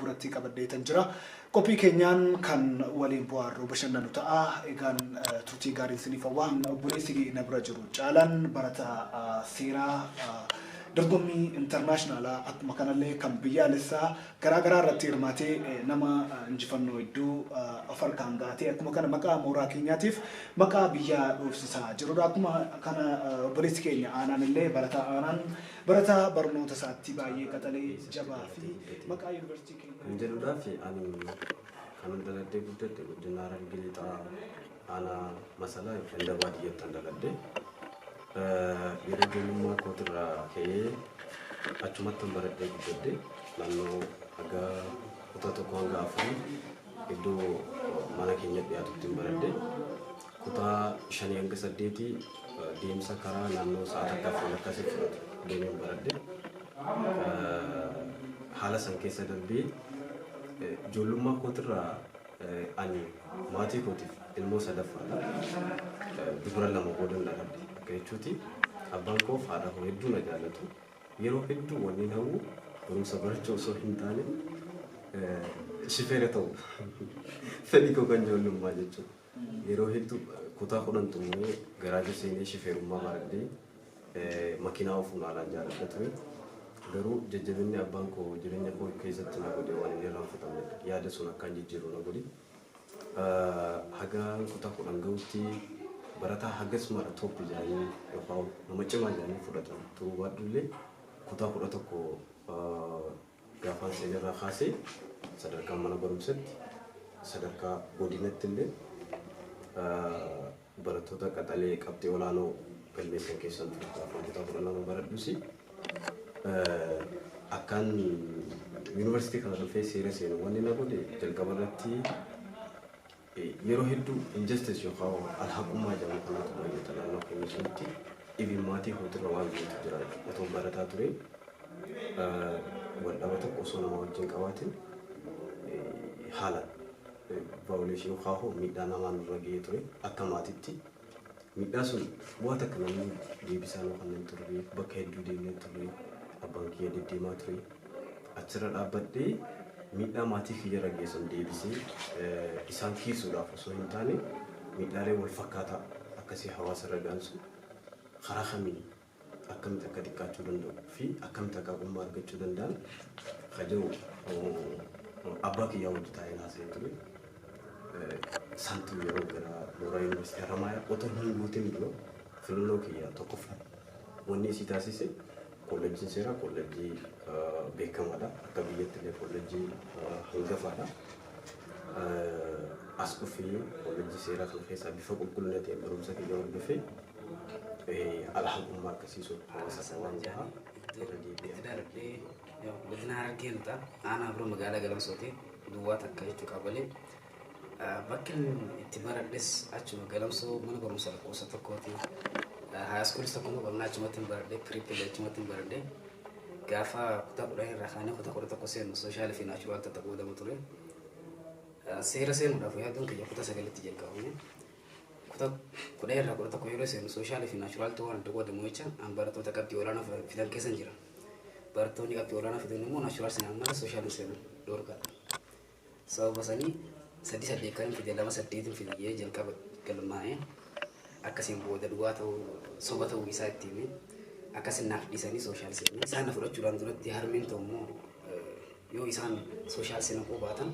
biratti qabadhee tan jira. Qophii keenyaan kan waliin bu'aarru bashannanu ta'a. Egaan turtii gaariin isiniif hawwa. Obboleessi na bira jiru Caalaan barataa seeraa dorgommii internationalaa akkuma kanallee kan biyyaalessaa garaagaraa irratti hirmaatee nama injifannoo hedduu harkaan gaatee akkuma kana maqaa mooraa keenyaatiif maqaa biyyaa dhoofsisaa jirudha. Akkuma kana obboleessi keenya Aanaan illee barataa barnoota isaatti baay'ee qaxalee jabaa fi maqaa yuunivarsiitii keenya jedhuudhaaf ani kan daladdee guddadhe guddina Harargee lixaa aanaa masalaa yookiin dabaa diyyattan daladde yeroo ijoollummaa kootirraa ka'ee achumatti baradhee guddadhe naannoo haga kutaa tokko hanga afurii iddoo mana keenya dhiyaatutti baradhe kutaa 5 hanga 8 deemsa karaa naannoo sa'aatii akka afur akkasii fudhatu deemee baradhe haala san keessa darbee ijoollummaa kootirraa ani maatii kootiif ilmoo sadaffaadha dubara lama boodan dhaladhe akka jechuuti abbaan koo haadha koo hedduu na jaallatu yeroo hedduu waliin hawwu barumsa barachuu osoo hin taane shifeera ta'u fedhii koo kan ijoollummaa jechuudha yeroo hedduu kutaa 10 xumuree garaajii seenee shifeerummaa baradhee makiinaa ofuun haalaan jaalladha ture. Garuu jajjabinni abbaan koo jireenya koo keessatti na godhe waan inni raanfatame yaada sun akkaan jijjiiru na godhe. Haga kutaa 10 ga'utti barataa hagas mara tooppi jedhanii yookaan nama cimaa jedhanii fudhatan turuu baadhullee kutaa 11 gaafaan seenirraa kaasee sadarkaa mana barumsaatti sadarkaa godinatti illee barattoota qaxalee qabxii olaanoo galmeessan keessan ture gaafaan kutaa 12 baradhusi. Akan universiti kana dhufee seera seenu wanni na godhe jalqaba irratti yeroo hedduu injustice yookaan alhaqummaa jedhamu kanatu baay'ata naannoo keenya sunitti ibin maatii hootirra waan jirutu jira otoo barataa ture waldhaba tokko osoo nama wajjin qabaatin haala violation yookaan miidhaa namaan irra ga'ee ture akka maatitti miidhaa sun bu'aa takka namni deebisaan kanneen turre bakka hedduu deemnee turre abbaan kiyya deddeemaa ture achirra dhaabbadhee miidhaa maatii kiyyarra geessan deebisee isaan kiisuudhaaf osoo hin taane miidhaalee wal fakkaataa akkasii hawaasa irra gaansu karaa kamiin akkamitti akka xiqqaachuu danda'u fi akkamitti akka ogummaa argachuu danda'an kajiru abbaa kiyyaa wajji taa'ee haasa'ee ture. Santuu yeroo gara mooraa yuunivarsiitii Haramaayaa otoo hin guutin dura filannoo kiyyaa tokkoffaa wanni isii taasise kolleejjiin seeraa kolleejjii beekamaadha akka biyyatti illee kolleejjii hangafaadha. As dhufee kolleejjii seeraa kan keessaa bifa qulqullina ta'een barumsa kiyya hordofee alhaqummaa akkasiisuun hawaasa waan gahaa irra deebi'ee. Godina Harargee lixaa aanaa biroo magaalaa Galamsootii duwwaa takka jechuu qabalee bakki itti baradhes achuma Galamsoo mana barumsa lakkoofsa tokkooti. High school tokko qonnaa achumatti baradhee pre-K achumatti baradhee gaafa kutaa 10 irraa kaanee kutaa 11 seenu social fi natural ta'uu godhamu ture. Seera seenuudhaaf yaaduun kiyya kutaa 9tti jalqabame. Kutaa 10 irraa 11 yeroo seenu social fi natural ta'uu waan godhamu jecha an barattoota qabxii olaanaa fidan keessa jira. Barattoonni qabxii olaanaa fidan immoo natural seenan mala social seenu dorgaadha. Sababa sanii 3 kan fide 2 fide jalqaba galmaa'ee akkasiin booda duwwaa ta'uu soba ta'uu isaa itti hime akkasiin naaf dhiisanii sooshaal seenaa isaan na fudhachuudhaan duratti harmeen ta'u immoo yoo isaan sooshaal seenaa qobaatan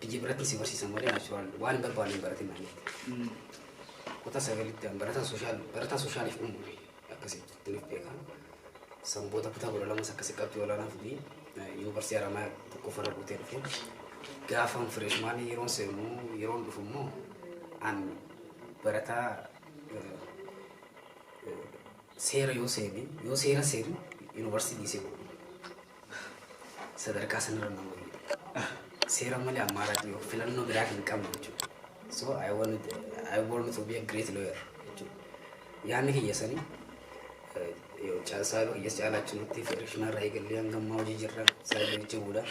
biyya biratti si barsiisan malee naachuraal waan hin barbaanne hin baratin naannetti. Kutaa 9tti barataa sooshaaliif uumame akkasitti tiniif beekan sanboota kutaa 12 akkasii qabxii olaanaa fidee yuunivarsiitii Haramaayaa tokkoffarra guutee dhufe gaafa fireeshmaanii yeroon seenu yeroon dhufu immoo an barataa seera yoo seera seenu yuunivarsiitii dhiisee sadarkaa sanarra nama seera malee ammaaraatti yoo filannoo biraa hin qabne jechuudha. So I want to be a great lawyer jechuudha. Yaanni kiyya sanii yoo caasaa kiyya caalaachuu nutti fireeshmaa irraa eegallee hanga ammaa hojii jirra saayidii jechuudha.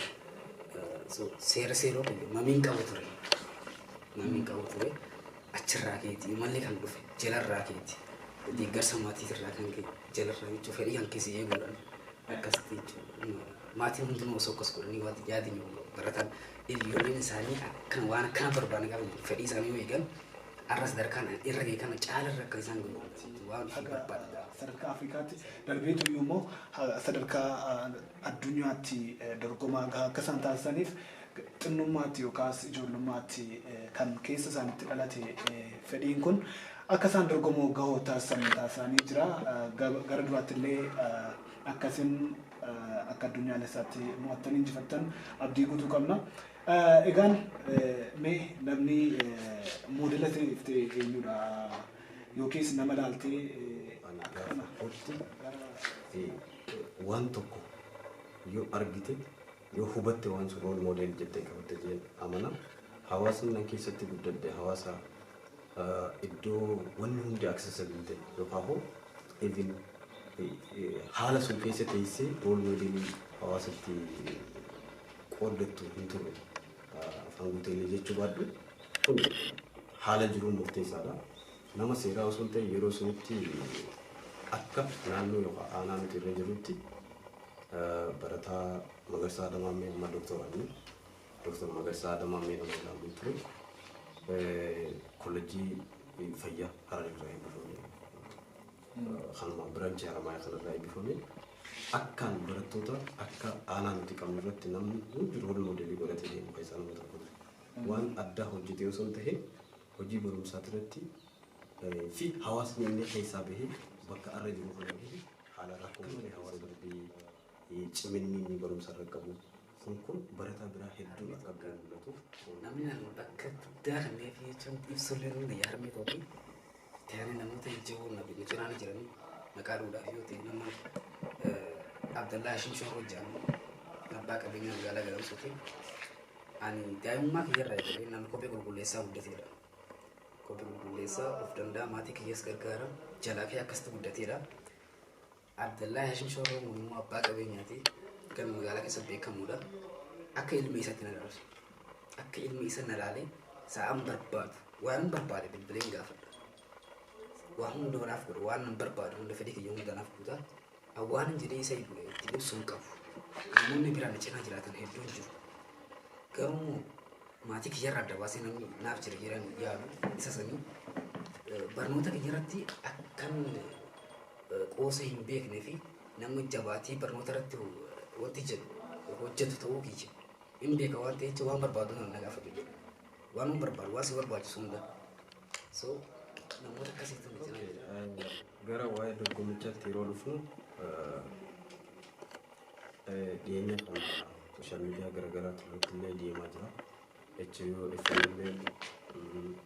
So seera seeroo mamiin qabu ture. Achirraa keeti mallee kan dhufe jalarraa keeti deeggarsa maatii irraa kan kee jalarraa jechuun fedhii kan keessi eeguudhaan akkasitti jechuudha maatiin hundinuu osoo akkas godhanii waan yaadin baratan ijoolleen isaanii kan waan akkana barbaadan qaban fedhii isaanii yoo eegan arras darkaan irra ga'e kana caalarra akka isaan godhu waan barbaadan. Sadarkaa Afrikaatti darbeetu immoo sadarkaa addunyaatti dorgomaa akka isaan taasisaniif xinnummaatti yookaas ijoollummaatti kan keessa isaanitti dhalate fedhiin kun akka isaan dorgomoo gahoo taasisanii jira. Gara duraatti illee akkasiin akka addunyaalessaatti mo'attanii injifattan abdii guutuu qabna. Egaan mee namni moodela ta'e eenyudha yookiis nama laaltee waan tokko yoo argite yoo hubatte waan sun rool moodel jettee qabatte jeen amana. Hawaasni nan keessatti guddadde hawaasa iddoo wanni hundi accessible ta'e yookaan hoo even haala sun keessa teessee rool moodelii hawaasatti qooddattu hin turre afaan guuteelee jechuu baadhu kun haala jiruun murteessaadha. Nama seeraa osoo hin ta'e yeroo sunitti akka naannoo yookaan aanaa nuti irra jirutti barataa Magarsaa Adamaamee amma dooktoranii Dr. Magarsaa Adamaamee nama ilaalu ture koolleejjii fayyaa Hararii irraa eebbifame kanuma biraanchii Haramayaa kanarraa eebbifame akkaan barattoota akka aanaa nuti qabnu irratti namni hundi rool moodelii godhatee deemu keessaa nama tokko ture. Waan addaa hojjetee osoo hin ta'e hojii barumsaa irratti fi hawaasni inni keessaa bahee bakka arra jiru kana bahee haala rakkoo malee hawaasa darbii ciminni inni barumsa irra qabu kun barataa biraa hedduu akka mul'atuuf. Namni naannoo bakka guddaa kanneen fi jechuun ibsuullee nuti yaadamee ta'u ta'anii namoota ijoo nabi jiraan jiranii maqaa duudhaaf yoo ta'e nama Abdallaa Shinshoon hojjaamu abbaa qabeenya magaalaa Galamsuuti. Ani daa'imummaa kiyyarraa eegalee naannoo kophee qulqulleessaa guddateedha. Kophee qulqulleessaa of danda'a maatii kiyyaas gargaara jalaa fi akkasitti guddateedha. Abdallaa Shinshoon immoo abbaa qabeenyaati kan magaalaa keessatti beekamuudha. Akka ilmi isaatti na dabarsu. Akka ilmi isa na laalee sa'aan barbaadu waan barbaade bilbileen gaafadha. Waan hunda wanaaf godhu waan nan barbaadu hunda fedhii kiyya hunda naaf guutaa. Awwaan jedhee isa itti ibsuun qabu. Namoonni biraan cinaa jiraatan hedduun jiru. Garuu maatii kiyyarraa adda baasee namni naaf jira jiran yaadu isa sanii barnoota kiyyarratti akkan qoosa hin beeknee fi namni jabaatii barnoota irratti wanti jedhu hojjetu ta'uu kiyya. Hin beeka waan ta'eef waan barbaadu na gaafatu jedhu. Waan hin barbaadu waan si barbaachisu hunda. So namoota akkasiitu ni jira. Gara waa'ee dorgommichaatti yeroo dhufnu dhiyeenya kana sooshaal miidiyaa garaagaraa irratti illee deemaa jira. HBO illee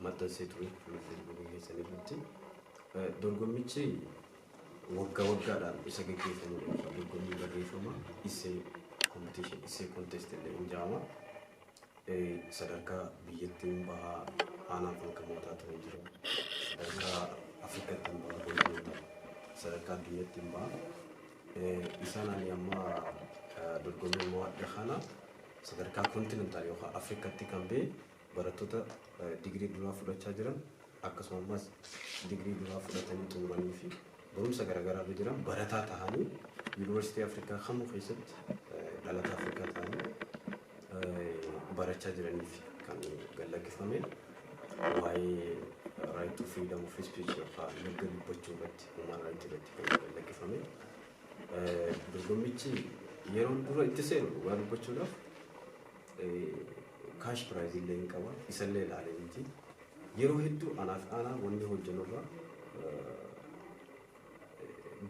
maxxansee ture fuulduree keessanii irratti. Dorgommichi waggaa waggaadhaan isa gaggeeffamudha. Dorgommii barreeffama isee competition isee contest illee hin jaama. Sadarkaa biyyattiin bahaa aanaa falkamootaa ture jira. Sadarkaa Afrikaatti bahaa dorgommiidha. Sadarkaa addunyyaatti bahaa. Isaan ani amma dorgommii mo'adha kana sadarkaa kontinentaal yookaan Afrikaatti kan ba'e barattoota digirii duraa fudhachaa jiran akkasumas digirii duraa fudhatanii xumuranii fi barumsa garaagaraa irra jiran barataa ta'anii yuunivarsiitii Afrikaa kamuu keessatti dhalataa Afrikaa ta'anii barachaa jiraniif kan gallakkifame waa'ee right to freedom of speech yookaan mirga dubbachuu irratti human right irratti kan gallakkifame. Dorgommichi yeroo dura itti seenu dhugaa dubbachuudhaaf kaash piraayizii illee hin qaba isallee ilaalee miti. Yeroo hedduu anaaf aanaa wanni hojjennurraa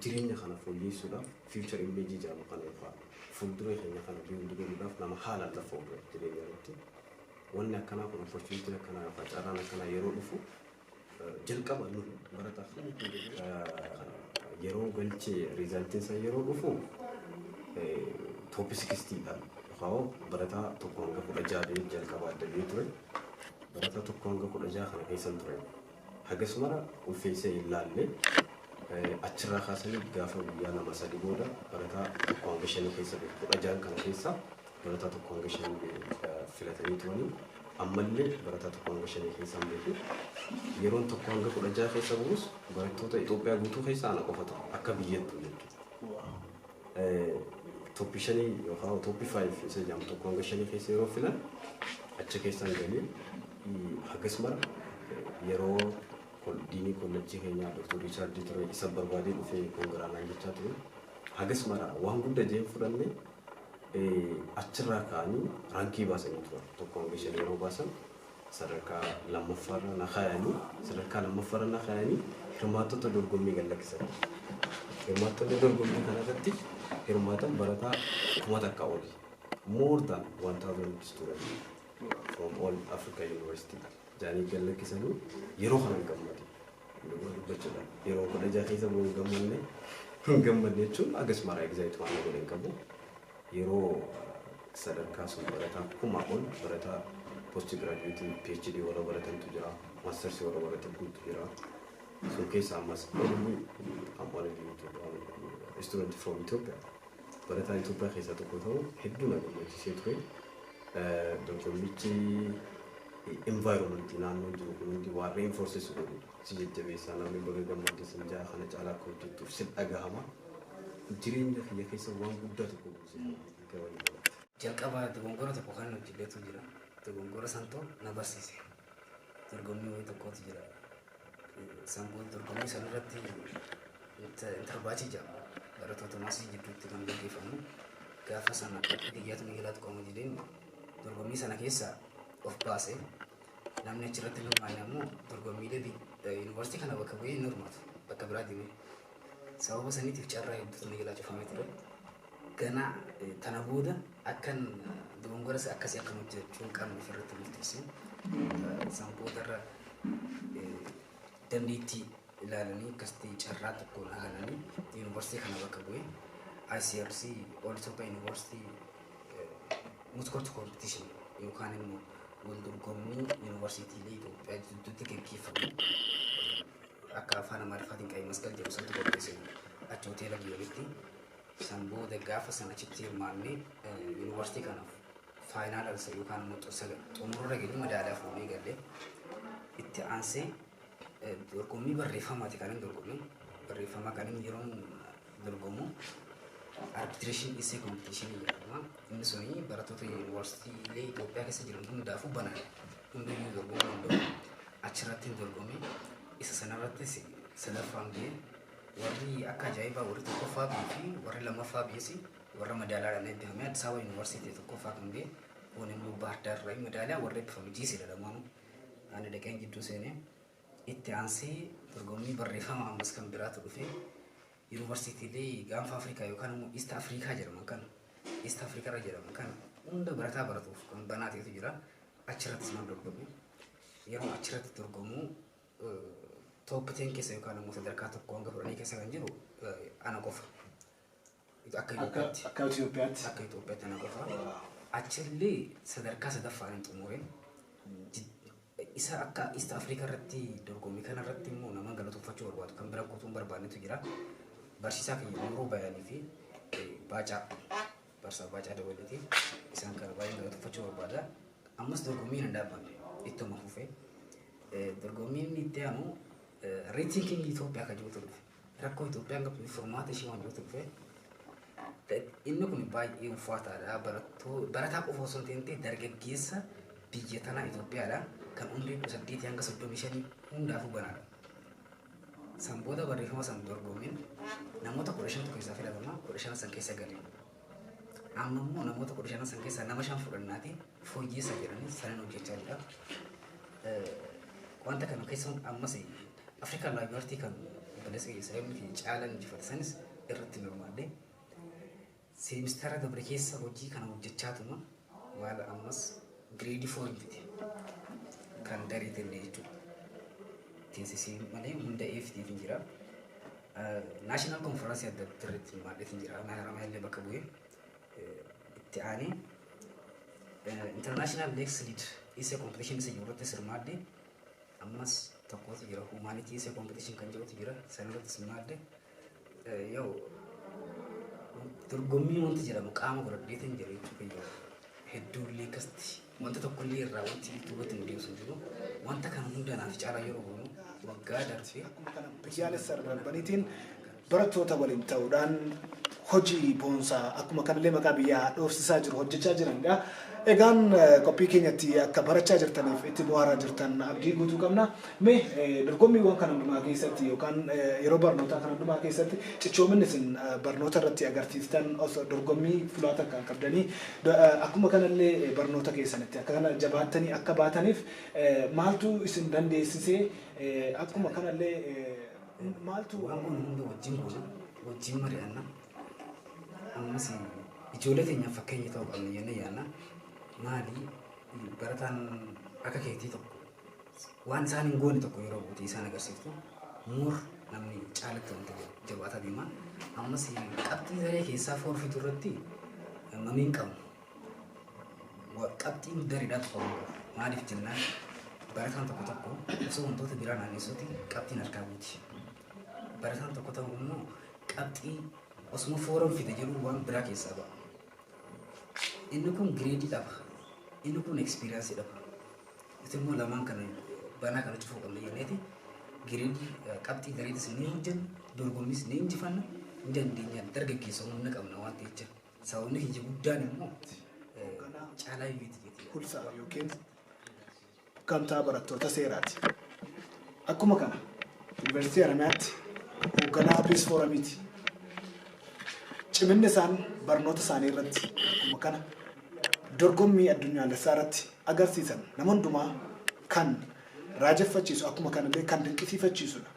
jireenya kana fooyyessuudhaaf future image jedhamu kana yookaan fuuldura keenya kana deemuudhaaf nama haalaan lafa oolu jireenya irratti wanni akkanaa kun opportunity akkanaa yookaan carraan akkanaa yeroo dhufu jalqaba nu barataaf yeroo galchee riizaaltiin isaa yeroo dhufu tooppi 60dhaan yookaan barataa tokko hanga 16 jalqaba adda ba'ee ture. Barataa tokko hanga 16 kana keessan ture. Hagas mara ulfeessee ilaalle achirraa kaasanii gaafa guyyaa 2-3 booda barataa tokko hanga 5 keessa 16 kana keessa barataa tokko hanga 5 filatanii turanii ammallee barataa tokko hanga 5 keessa hambeeku yeroon tokko hanga 16 keessa bu'us barattoota Itoophiyaa guutuu keessa ana qofatu akka biyyattuu jechuudha. toppi shanii yookaan toppi 5 isa jedhamu tokko hanga shanii keessa yeroo filan achi keessan galee hagas mara yeroo diinii kollejjii keenyaa Dr. Richard ture isa barbaadee dhufee koongiraanaan jechaa ture hagas mara waan guddaa jeen fudhanne achirraa ka'anii raankii baasanii turan tokko hanga shanii yeroo baasan sadarkaa lammaffaarra na kaayanii sadarkaa lammaffaarra na kaayanii hirmaattota dorgommii gallakkisan hirmaattota dorgommii kanarratti hirmaatan barataa kuma takka oli more than 1000 students from all Africa University jaanii gallakkisanii yeroo kana gammade jechuudha yeroo kana keessa gammadne jechuun agas mara exact waan godhan qabu yeroo sadarkaa sun barataa kuma ol barataa postgraduate PhD wala baratantu jira masters wala baratantu jira so keessa ammas student from Ethiopia barataa Ethiopia keessa tokko ta'u hedduu na gammachiisee ture dorgommichi environment naannoo jiru hundi waan reinforces godhu si jajjabeessaa namni baga gammadee sinjaa kana caalaa akka hojjettuuf si dhagahama jireenya kiyya keessa waan guddaa tokko buusee jalqaba dogongora tokko kan hojjetu jira dogongora santo na barsiise dorgommii wayii tokkotu jira sanboo dorgommii sanarratti interbaachii jira barattoota maasii jidduutti kan gaggeeffamu gaafa sana biyyaatu migilaatu qomu jedheen dorgommii sana keessa of baase namni achirratti hirmaanne ammoo dorgommiilee yuunivarsiitii kana bakka bu'ee hin hirmaatu bakka biraa deeme sababa saniitiif carraa hedduutu migilaa cufamee ture gana tana booda akkan dogongora akkasii akkan hojjechuun qaamni ofirratti murteesse sanboodarra dandeettii ilaalanii akkasitti carraa tokkoon haalanii yuunivarsiitii kana bakka bu'ee ICRC All Ethiopia University Multi-Court Competition yookaan immoo wal dorgommii yuunivarsiitiilee Itoophiyaa gidduutti gaggeeffamu akka afaan Amaariffaatiin qabii masqal jedhu santu qopheesse achi hoteela biyyoolitti san booda gaafa sana achitti hirmaannee yuunivarsiitii kanaaf faayinaal alsa yookaan immoo xumurra gadi madaalaa fuudhee galee itti aansee dorgommii barreeffamaati kan hin dorgommii barreeffamaa kan hin yeroon dorgomu arbitration essay competition jedhama inni suni barattoota yuunivarsiitiilee Itoophiyaa keessa jiran hundaafuu baname hundayyuu dorgomuu danda'u achirratti hin dorgomee isa sanarrattis sadaffaan biyye warri akka ajaa'ibaa warri tokkoffaa biyye fi warri lammaffaa biyyees warra madaalaadhaan eebbifame Addis Ababa yuunivarsiitii tokkoffaa kan biyye kun immoo Baahirdaarraa madaalaa warra eebbifame jiisidha lamaanuu ani dhaqeen gidduu seenee itti aansee dorgommii barreeffama ammas kan biraatu dhufe yuunivarsiitiilee gaanfa Afrikaa yookaan immoo East Afrikaa jedhaman kan East Afrikaa irra jedhaman kan hunda barataa baratuuf kan banaateetu jira achirrattis nama dorgomu yeroo achirratti dorgomu top 10 keessa yookaan immoo sadarkaa tokko hanga 10 keessa kan jiru ana qofa akka Itoophiyaatti ana qofa achillee sadarkaa sadaffaan hin xumureen isa akka East Africa irratti dorgommii kana irratti immoo nama galatoofachuu barbaadu kan bira kutuun barbaannetu jira barsiisaa keenya Nuuroo Bayaanii fi Barsaa Baacaa dabalatee isaan kana baay'ee galatoofachuu barbaada ammas dorgommiin hin dhaabbanne ittuma fufee dorgommiin itti aanu reetinkiin Itoophiyaa kan jirutu dhufe rakkoo Itoophiyaan qabdu furmaata ishee waan jirutu dhufe inni kun baay'ee ulfaataadha barataa qofa osoo hin ta'in dargaggeessa biyya tanaa Itoophiyaadha kan umrii 8 hanga 35 hundaafuu banaadha. San booda barreeffama san dorgommiin namoota 15 keessaa filatama 15 san keessa galee. Amma immoo namoota 15 san keessaa nama 5 fudhannaati fooyyeessa jedhanii sanan hojjechaa jira. Wanta kana keessa ammas Afrikaan Laayibartii kan balleessa Israa'el fi caalan injifatanis irratti normaadde. Seemistara dabre keessa hojii kana hojjechaatuma waan ammas grade 4 fite. Kan dari jechuudha. Teessisii malee hunda FT jira. National Conference adda addaatti maadheetiin jira. Naannoo illee bakka bu'ee itti aanee International Lex Lead Essay Competition isa jirutti sirmaadde ammas tokkotu jira. Humanity Essay Competition kan jirutti jira. Sanarratti sirmaadde yoo dorgommii wanti jedhamu qaama godhadheetiin jira jechuudha. Hedduullee akkasitti wanta tokkollee irraa wanti duubatti nu deemsu jiru wanta kana hundaanaaf caalaa yeroo boonu waggaa darbee biyyaalessa darbaniitiin barattoota waliin ta'uudhaan hojii boonsaa akkuma kanallee maqaa biyyaa dhoofsisaa jiru hojjechaa jiranidha. Egaan qophii keenyatti akka barachaa jirtaniif itti bohaaraa jirtan abdii guutuu qabna. Mee dorgommiiwwan kana hundumaa keessatti yookaan yeroo barnootaa kana hundumaa keessatti cichoominni isin barnoota irratti agarsiistan osoo dorgommii fulaata kan qabdanii akkuma kanallee barnoota keessanitti akka kana jabaattanii akka baataniif maaltu isin dandeessisee akkuma kanallee maaltu waan hundi wajjin mari'anna ammas ijoollee teenyaaf fakkeenya ta'uu qabna jennee yaadna. Maali barataan akka keetii tokko waan isaan hin goone tokko yeroo buutii isaan agarsiiftu muur namni caalatti wanti jabaataa deema. Ammas qabxii daree keessaa foorfitu irratti mamiin qabu. Qabxiin dareedhaatu qabu. Maaliif jennaan barataan tokko osoo wantoota biraa naannessuutti qabxiin harkaa buuti. Barataan tokko immoo qabxii osuma fooromfite jedhu waan biraa keessaa ba'a. Inni kun gireedii qaba. Inni kun ekspiriyansii qaba. Itti immoo lamaan kana banaa kana cufuu qabna jenneeti gireedii qabxii dareetis ni hojjenna dorgommis ni injifanna ni dandeenya dargaggeessa humna qabna waan ta'eef jira. Sababni hojii guddaan immoo caalaa yuuti jechuudha. Hulsaa yookiin gamtaa barattoota seeraati. Akkuma kana Yuunivarsiitii Haramayaatti hoogganaa Peace Fooramiiti. Ciminni isaan barnoota isaanii irratti akkuma kana dorgommii addunyaalessaa irratti agarsiisan nama hundumaa kan raajeffachiisu akkuma kanallee kan dinqisiifachiisudha.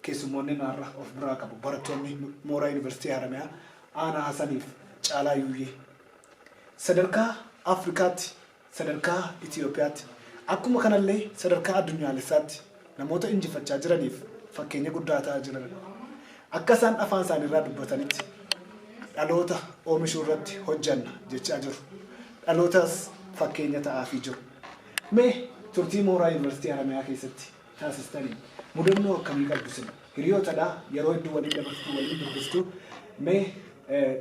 Keessummoonni naarra of biraa qabu barattoonni mooraa Yuunivarsiitii Haramayaa Aanaa Hasaniif Caalaa Yuuyyee sadarkaa Afrikaatti sadarkaa Itoophiyaatti akkuma kanallee sadarkaa addunyaalessaatti namoota injifachaa jiraniif fakkeenya guddaa ta'aa jiran akka isaan afaan isaanii irraa dubbatanitti dhaloota oomishuu irratti hojjanna jechaa jiru. Dhalootas fakkeenya ta'aafii jiru. Mee turtii mooraa Yuunivarsiitii Haramayaa keessatti taasistanii mudannoo akkamii qabdu isin? Hiriyootadhaa yeroo hedduu waliin dabarsituu waliin dubbistu. Mee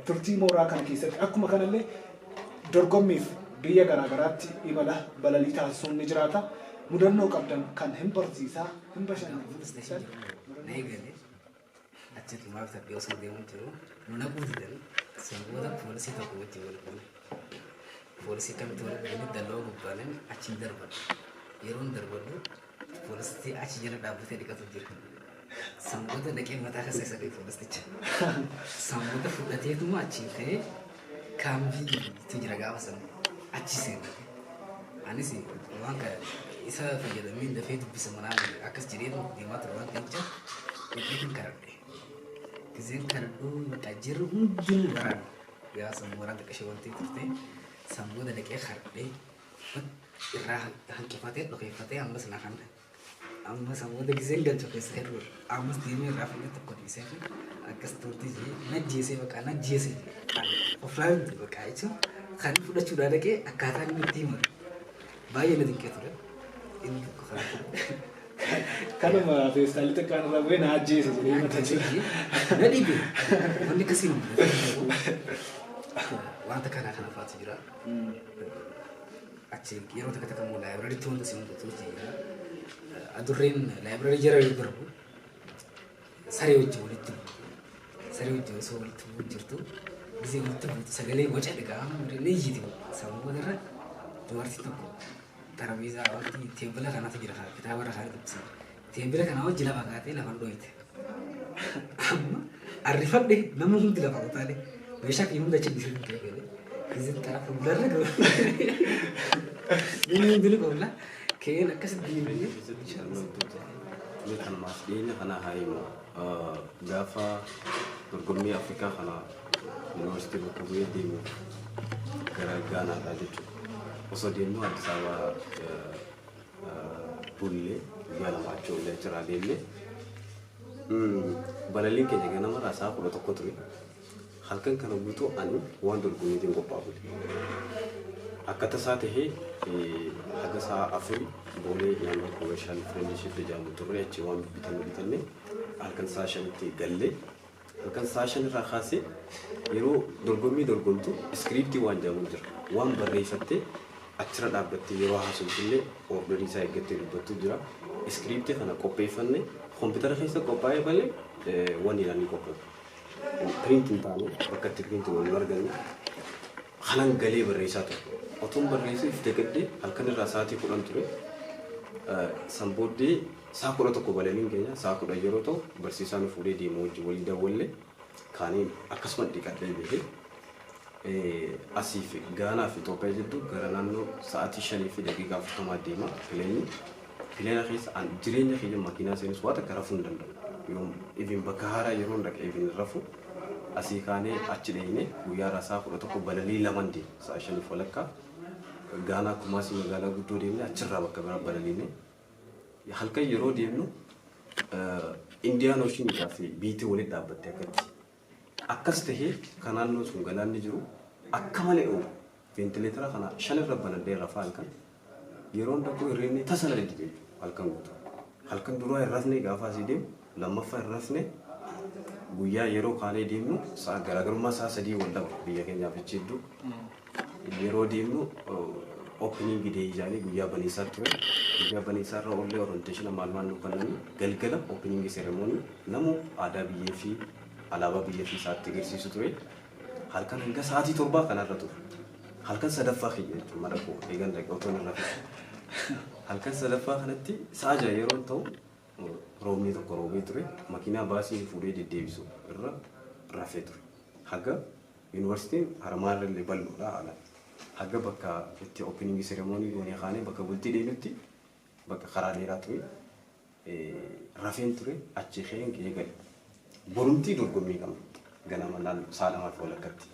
turtii mooraa kana keessatti akkuma kanallee dorgommiif biyya garaagaraatti imala balalii taasisuun ni jiraata. Mudannoo qabdan kan hin barsiisaa hin bashannansiisan. Achitti maaf taphee osoo deemuun jiru nuna guutuudhaan sangoota poolisii tokko wajjin wal fuune. Poolisii kamitti wal fuune dalloo gubbaaleen achiin darbadhu. Yeroon darbadhu poolisii achi jala dhaabbatee dhiqatu jira. Sangoota dhaqee mataa keessa isa dhaqee poolisicha. Sangoota fudhateetuma achiin ka'ee kaambii itti jira gaafa sana achi seena. Anis waan isa fayyadamee dafee dubbisa manaa akkas jedhee deemaa ture waan ta'eef dhaqee karadhe. Kizeen karadhu bakka jirru hundinuu baraan yaa sammuu waraan xiqqashee wanti turte sammuu dhaqee karadhee irraa hanqifatee dhokeeffatee ammas na kan amma sammuu gizeen galchu keessa hir'u ammas deemee irraa fuudhee tokko dhiisee fi akkas turtii najjeesee bakka najjeesee ofirraa hinti bakka jechuun kan fudhachuudhaa dhaqee akkaataa inni itti himu baay'ee na dinqee ture inni tokko kan kanuma feestaalii xiqqaan irraa bu'ee na ajjeese jedhee mata jira. Na dhibe wanni akkasii nu wanta kana faatu jira. Achi yeroo takka takka immoo laayibirariitti wanta si hundatu jira. Adurreen laayibirarii jara yoo darbu saree wajjin walitti osoo walitti bu'u jirtu gisee walitti buutu sagalee boca dhaga'amu ni iyyiti sammuu irra dubartii tokko tarabiizaa wanti teebila kanatu jira kitaaba irra kaan dubbisa. Teebila kana wajji lafa kaatee lafan dhoyite. Amma arrifadhe nama hundi lafa utaalee meeshaa fi hunda achi dhiisee teebile. Isin xarafa bularra gahu. Inni hundi qabla. Keen akkasitti diimanii. Ini kan mas dhiyeenya kana haayimu gaafa dorgommii Afrikaa kana yuunivarsiitii bakka bu'ee deemu gara Gaanaadhaa jechuudha. Osoo deemnu Addis Ababaa bullee guyyaa lama achi ollee jira deemnee balaliin keenya ganama raasaa 11 ture. Halkan kana guutuu ani waan dorgommiitiin qophaa'u. Akka tasaa tahee haga sa'a 4 boolee naannoo commercial friendship jedhamu turre achi waan bitanne halkan sa'a 5tti gallee halkan sa'a 5 irraa kaasee yeroo dorgommii dorgomtu iskiriiptii waan jedhamu jira waan barreeffattee achirra dhaabbattee yeroo haasofillee orderii isaa eeggattee dubbattu jira iskiriiptii kana qopheeffanne kompiitara keessa qophaa'ee malee waan ilaalanii qopheeffu printing taanu bakka itti printing wal argannu kanan galee barreessaa ture. Otuun barreessee itti gadhee halkan irraa sa'aatii 10 ture. San booddee sa'a 11 balaliin keenya sa'a 10 yeroo ta'u barsiisaan fuudhee deemu wajjin walii daawwallee kaaniin akkasuma dhiqadhee beekee asii fi Gaanaa fi Itoophiyaa jidduu gara naannoo sa'aatii 5 fi daqiiqaa 40 deema pileenii. Pileena keessa jireenya keenya makiinaa seenus waan akka rafuu hin danda'u. Yoo even bakka haaraa yeroo dhaqee even rafu asii kaanee achi dheenyee guyyaa rasaa 11 balalii 2 deema sa'a 5 walakkaa Gaanaa Kumaasii magaalaa guddoo deemnee achirraa bakka biraa balaliinee halkan yeroo deemnu Indiyaan Ooshiinii fi biitii walitti dhaabbattee akkatti akkas tahee kan naannoo sun galaanni jiru akka malee oofu ventileetara kana 5 irra banadhee rafaa halkan yeroo ndakoo irreen tasala didibee halkan guutuu halkan duraa irrafnee gaafa asii deemu lammaffaa irrafnee guyyaa yeroo kaanee deemnu sa'a garaagarummaa sa'a 3 wal dhaba biyya keenyaaf jechuudha yeroo deemnu opening day jaanii guyyaa baniisaa ture guyyaa baniisaa irra ollee orientation maal nu kanneen galgala opening ceremony namu aadaa biyyee fi alaabaa biyyee fi isaatti agarsiisu ture halkan hanga sa'aatii 7 kanarra ture halkan sadaffaa kiyya jechuudha madaqoo eegan dhaqootoon irra halkan sadaffaa kanatti sa'a 6 yeroo ta'u roobni tokko roobee ture makiinaa baasii fuudhee deddeebisu irra rafee ture haga yuunivarsiitiin Haramaarra illee bal'oodha ala haga bakka itti opening ceremony goonee kaanee bakka bultii deebitti bakka karaa dheeraa ture rafeen ture achi ka'een kee gale borumtii dorgommii qabna ganama naannoo sa'a 2 walakkatti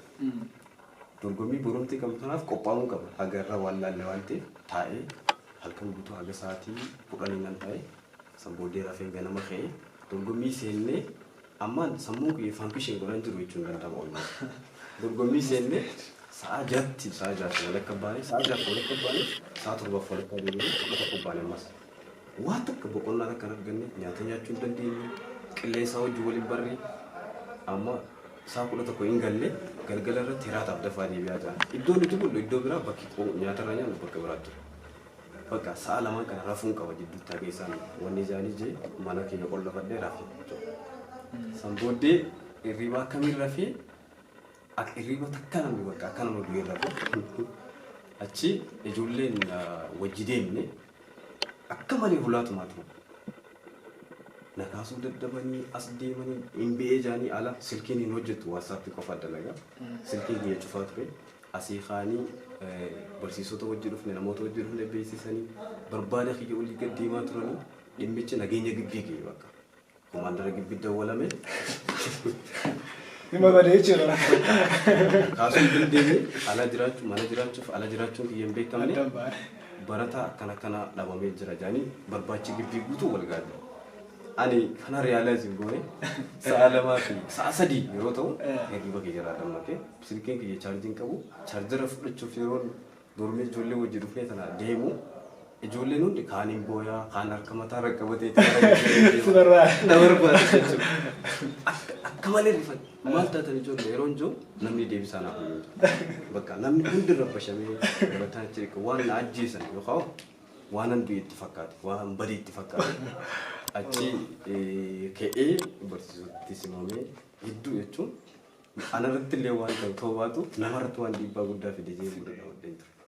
dorgommii borumtii qabna kanaaf qophaa'uu qabna haga irra waan laalle waan ta'eef taa'ee halkan guutuu haga sa'aatii 10 nan taa'ee san booddee rafeen ganama ka'ee dorgommii seennee ammaan sammuu kiyya fankishin godhan jiru jechuun danda'ama oolmaa dorgommii seennee sa'a 6 walakka baanee sa'a 6 walakka baanee sa'a 7 walakka deemnee tokko baanee ammas waan takka boqonnaa akka arganne nyaata nyaachuu hin dandeenye qilleensa wajjin waliin barree amma sa'a 11 hin galle galgala irratti hiraataaf dafaa deebi'aa jira iddoo nuti bullu iddoo biraa bakki nyaata irra nyaannu bakka biraatti bakka sa'a 2 kana rafuun qaba jidduutti hageessaan wanni jaanii jee mana keenya qollafadhee rafee san booddee hirriba akkamiin rafee akka hirriba takka namni bakka akka nama du'ee rafee achi ijoolleen wajji deemne akka malee hulaatumaa ture nakaasuu daddabanii as deemanii hin be'ee jaanii ala silkiin hin hojjettu waatsaappii qofa dalagaa silkiin biyya cufaa ture asii kaanii barsiisota wajji dhufne namoota wajji dhufne beeksisanii barbaada kiyya olii gad deemaa turanii dhimmichi nageenya gibbii ga'e bakka komaandara gibbii dawwalame Hima badee jira. Kaasuun dandeenya ala jiraachuu mana jiraachuuf ala jiraachuun kiyya hin beekamne barataa akkana dhabamee jira jaanii barbaachi gibbii guutuu wal gaadha. Ani kana realize goone sa'a 2 fi sa'a 3 yeroo ta'u hirriba kiyya irraa dammaqee silkiin kiyya chaarjiin qabu chaarjara fudhachuuf yeroo dormii ijoollee wajji dhufnee tana deemu ijoolleen hundi kaaniin booyaa kaan harka mataa irra qabatee na barbaada jechuudha. Akka malee rifate maal taatan ijoollee yeroo jiru namni deebisaa naaf hin bakka namni hundi irra bashamee barataan achi waan na ajjeesan yookaan waan an du'e itti fakkaate waan badii itti fakkaate achi ka'ee barsiisoti simamee gidduu jechuun anarratti illee waan ta'u baatu namarratti waan dhiibbaa guddaa fide jee guddaa wadheen ture.